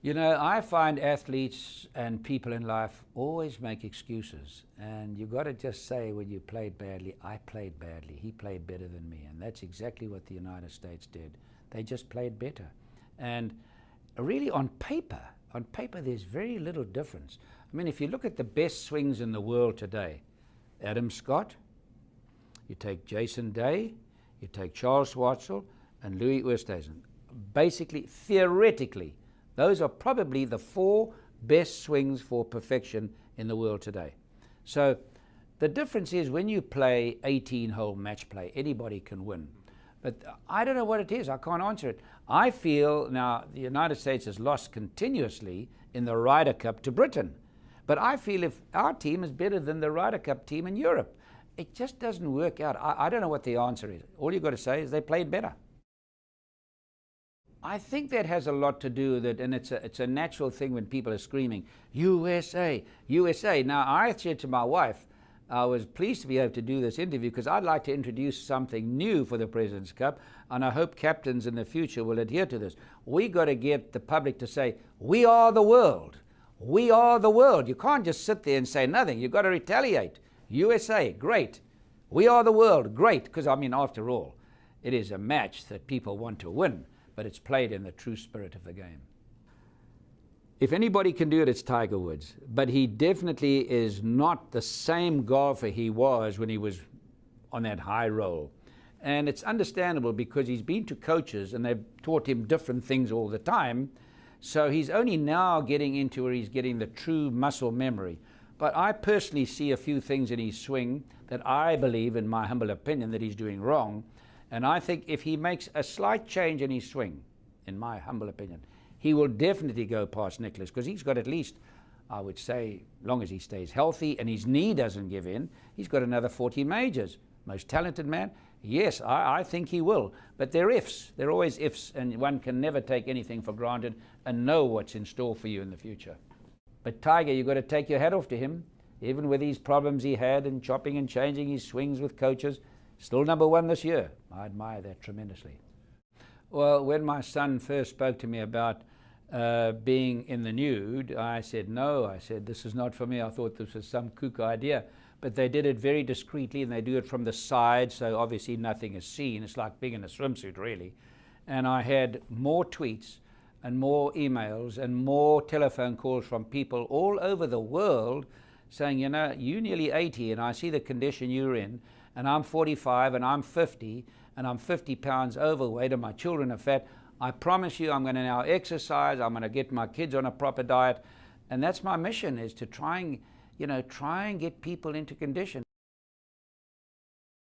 You know, I find athletes and people in life always make excuses, and you've got to just say when you played badly, I played badly, he played better than me, and that's exactly what the United States did. They just played better. And really on paper there's very little difference. I mean, if you look at the best swings in the world today, Adam Scott, you take Jason Day, you take Charles Schwartzel and Louis Oosthuizen. Basically, theoretically, those are probably the 4 best swings for perfection in the world today. So the difference is when you play 18-hole match play, anybody can win. But I don't know what it is. I can't answer it. I feel now the United States has lost continuously in the Ryder Cup to Britain. But I feel if our team is better than the Ryder Cup team in Europe, it just doesn't work out. I don't know what the answer is. All you've got to say is they played better. I think that has a lot to do with it, and it's a natural thing when people are screaming, USA, USA. Now, I said to my wife, I was pleased to be able to do this interview because I'd like to introduce something new for the President's Cup, and I hope captains in the future will adhere to this. We got to get the public to say, we are the world. We are the world. You can't just sit there and say nothing. You've got to retaliate. USA, great. We are the world, great. Because, I mean, after all, it is a match that people want to win, but it's played in the true spirit of the game. If anybody can do it, it's Tiger Woods. But he definitely is not the same golfer he was when he was on that high roll. And it's understandable because he's been to coaches and they've taught him different things all the time. So he's only now getting into where he's getting the true muscle memory. But I personally see a few things in his swing that I believe, in my humble opinion, that he's doing wrong. And I think if he makes a slight change in his swing, in my humble opinion, he will definitely go past Nicklaus, because he's got at least, I would say, long as he stays healthy and his knee doesn't give in, he's got another 40 majors. Most talented man? Yes, I think he will. But they're ifs. They're always ifs, and one can never take anything for granted and know what's in store for you in the future. But Tiger, you've got to take your hat off to him. Even with these problems he had in chopping and changing his swings with coaches, still #1 this year. I admire that tremendously. Well, when my son first spoke to me about being in the nude, I said no. I said, this is not for me. I thought this was some kook idea. But they did it very discreetly, and they do it from the side, so obviously nothing is seen. It's like being in a swimsuit, really. And I had more tweets and more emails and more telephone calls from people all over the world saying, you know, you're nearly 80 and I see the condition you're in, and I'm 45 and I'm 50 and I'm 50 pounds overweight and my children are fat. I promise you I'm going to now exercise, I'm going to get my kids on a proper diet, and that's my mission, is to try and get people into condition.